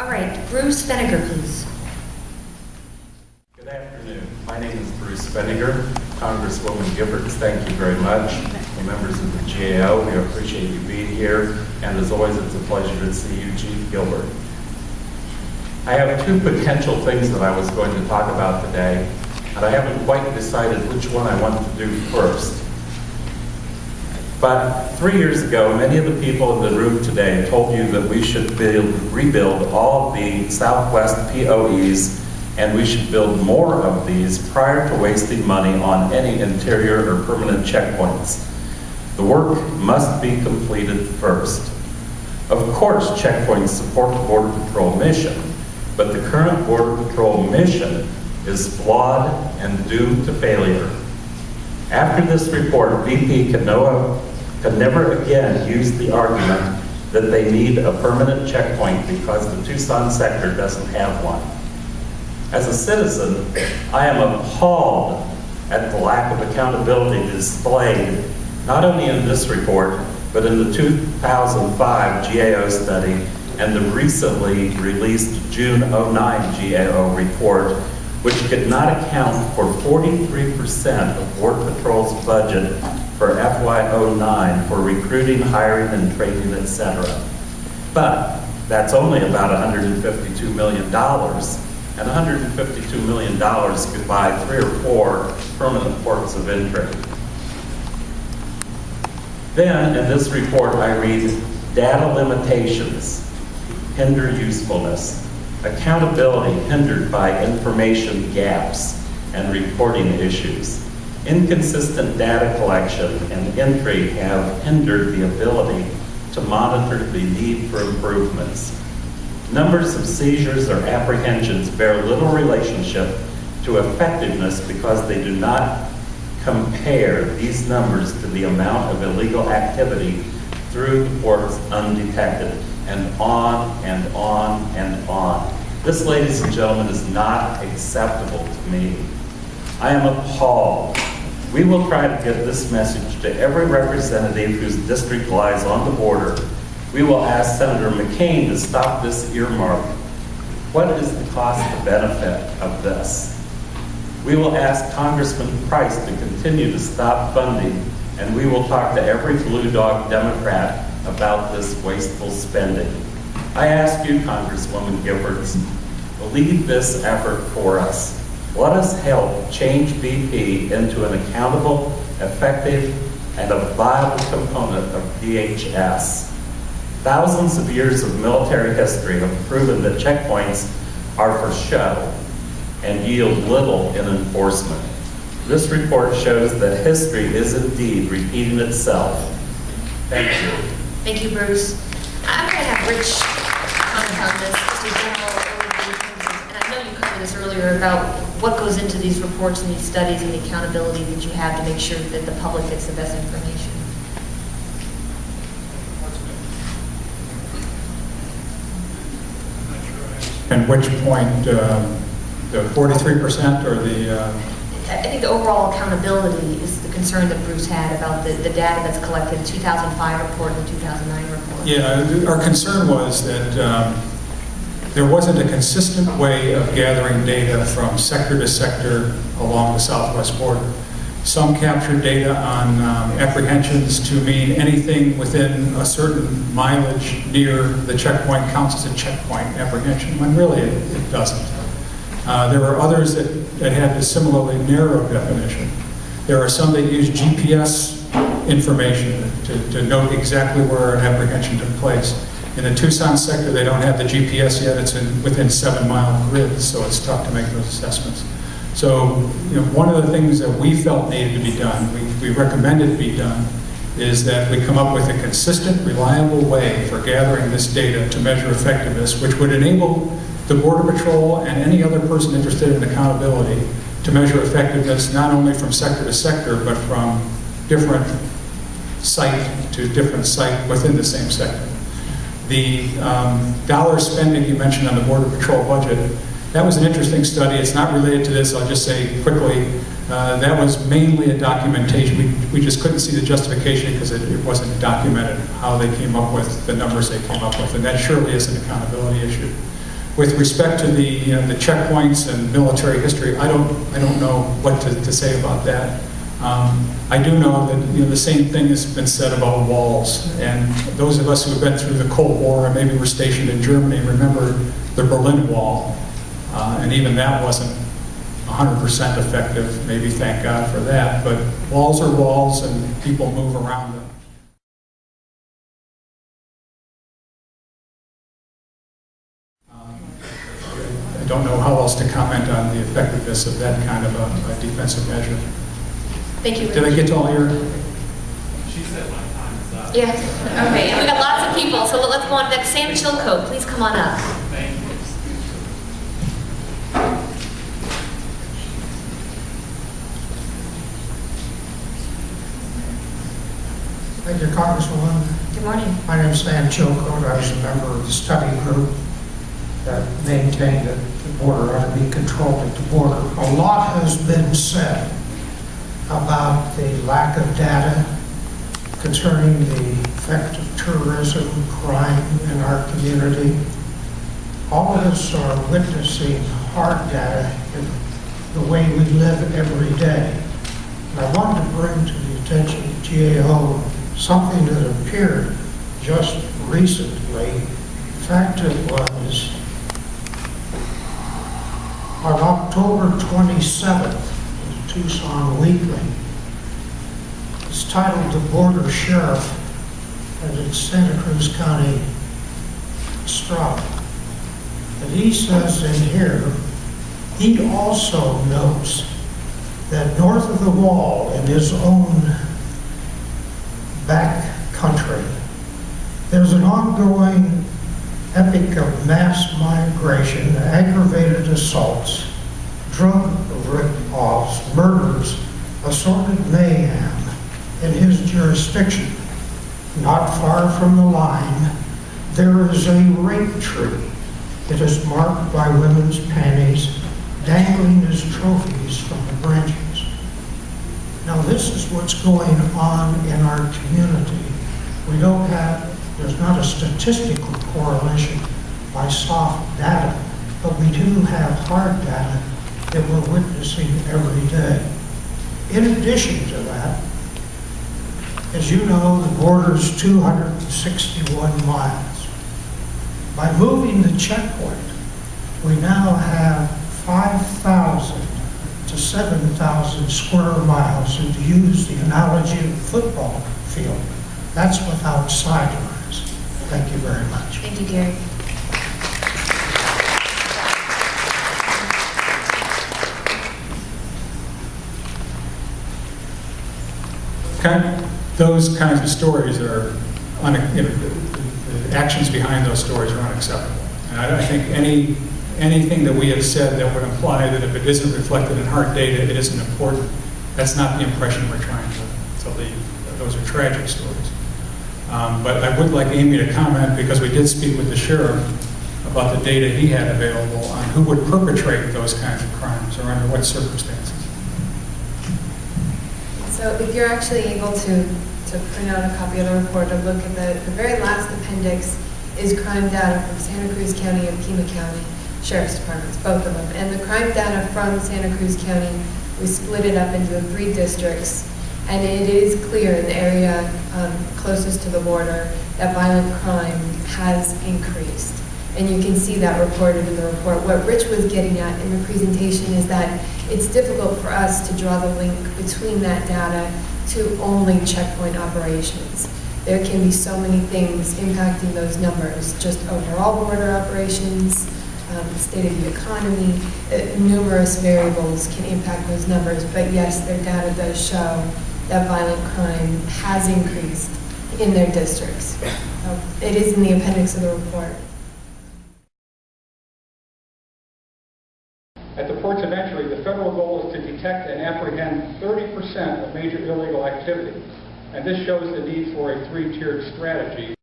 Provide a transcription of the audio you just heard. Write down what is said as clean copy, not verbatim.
All right, Bruce Feniger, please. Good afternoon. My name is Bruce Feniger. Congresswoman Giffords, thank you very much. The members of the GAO, we appreciate you being here. And as always, it's a pleasure to see you, Chief Gilbert. I have two potential things that I was going to talk about today, and I haven't quite decided which one I want to do first. But 3 years ago, many of the people in the room today told you that we should rebuild all of the Southwest POEs, and we should build more of these prior to wasting money on any interior or permanent checkpoints. The work must be completed first. Of course, checkpoints support the Border Patrol mission, but the current Border Patrol mission is flawed and doomed to failure. After this report, BP can never again use the argument that they need a permanent checkpoint because the Tucson sector doesn't have one. As a citizen, I am appalled at the lack of accountability displayed not only in this report, but in the 2005 GAO study and the recently released June 09 GAO report, which could not account for 43% of Border Patrol's budget for FY09 for recruiting, hiring, and training, etc. But that's only about $152 million, and $152 million could buy 3 or 4 permanent ports of entry. Then, in this report, I read, data limitations hinder usefulness, accountability hindered by information gaps and reporting issues. Inconsistent data collection and entry have hindered the ability to monitor the need for improvements. Numbers of seizures or apprehensions bear little relationship to effectiveness because they do not compare these numbers to the amount of illegal activity through the ports undetected, and on and on and on. This, ladies and gentlemen, is not acceptable to me. I am appalled. We will try to get this message to every representative whose district lies on the border. We will ask Senator McCain to stop this earmark. What is the cost benefit of this? We will ask Congressman Price to continue to stop funding, and we will talk to every blue dog Democrat about this wasteful spending. I ask you, Congresswoman Giffords, lead this effort for us. Let us help change BP into an accountable, effective, and a viable component of DHS. Thousands of years of military history have proven that checkpoints are for show and yield little in enforcement. This report shows that history is indeed repeating itself. Thank you. Thank you, Bruce. I'm going to have Rich comment on this, just a general overview, and I know you covered this earlier about what goes into these reports and these studies and the accountability that you have to make sure that the public gets the best information. And which point, the 43% or the... I think the overall accountability is the concern that Bruce had about the data that's collected in the 2005 report and the 2009 report. Yeah, our concern was that there wasn't a consistent way of gathering data from sector to sector along the southwest border. Some captured data on apprehensions to mean anything within a certain mileage near the checkpoint counts as a checkpoint apprehension, when really it doesn't. There were others that had a similarly narrow definition. There are some that use GPS information to note exactly where an apprehension took place. In the Tucson sector, they don't have the GPS yet. It's within 7-mile grids, so it's tough to make those assessments. So, one of the things that we felt needed to be done, we recommended be done, is that we come up with a consistent, reliable way for gathering this data to measure effectiveness, which would enable the Border Patrol and any other person interested in accountability to measure effectiveness not only from sector to sector, but from different site to different site within the same sector. The dollar spending you mentioned on the Border Patrol budget, that was an interesting study. It's not related to this. I'll just say quickly, that was mainly a documentation. We just couldn't see the justification because it wasn't documented how they came up with the numbers they came up with, and that surely is an accountability issue. With respect to the checkpoints and military history, I don't know what to say about that. I do know that the same thing has been said about walls, and those of us who have been through the Cold War and maybe were stationed in Germany remember the Berlin Wall, and even that wasn't 100% effective. Maybe thank God for that. But walls are walls, and people move around them. I don't know how else to comment on the effectiveness of that kind of a defensive measure. Thank you. Did I get to all your? She said my time is up. Yeah, okay, and we got lots of people, so let's go on next. Sam Chilcote, please come on up. Thank you. Thank you, Congresswoman. Good morning. My name is Sam Chilcote. I was a member of the study group that maintained that the border ought to be controlled at the border. A lot has been said about the lack of data concerning the effect of tourism, crime in our community. All of us are witnessing hard data in the way we live every day. And I wanted to bring to the attention of GAO something that appeared just recently. In fact, it was on October 27th, the Tucson Weekly. It's titled "The Border Sheriff," and it's Santa Cruz County Strata. And he says in here, he also notes that north of the wall in his own back country, there's an ongoing epic of mass migration, aggravated assaults, drug rip-offs, murders, assorted mayhem in his jurisdiction. Not far from the line, there is a rape tree. It is marked by women's panties dangling as trophies from the branches. Now, this is what's going on in our community. There's not a statistical correlation by soft data, but we do have hard data that we're witnessing every day. In addition to that, as you know, the border is 261 miles. By moving the checkpoint, we now have 5,000 to 7,000 square miles, and to use the analogy of a football field, that's without sidelines. Thank you very much. Thank you, Gary. Those kinds of stories are, the actions behind those stories are unacceptable. And I think anything that we have said that would imply that if it isn't reflected in hard data, it isn't important. That's not the impression we're trying to leave. Those are tragic stories. But I would like Amy to comment, because we did speak with the sheriff about the data he had available on who would perpetrate those kinds of crimes or under what circumstances. So if you're actually able to print out a copy of the report or look at the very last appendix is crime data from Santa Cruz County and Pima County Sheriff's Departments, both of them. And the crime data from Santa Cruz County, we split it up into the 3 districts. And it is clear in the area closest to the border that violent crime has increased. And you can see that reported in the report. What Rich was getting at in the presentation is that it's difficult for us to draw the link between that data to only checkpoint operations. There can be so many things impacting those numbers, just overall border operations, the state of the economy, numerous variables can impact those numbers. But yes, their data does show that violent crime has increased in their districts. It is in the appendix of the report. At the ports of entry, the federal goal is to detect and apprehend 30% of major illegal activity. And this shows the need for a 3-tiered strategy.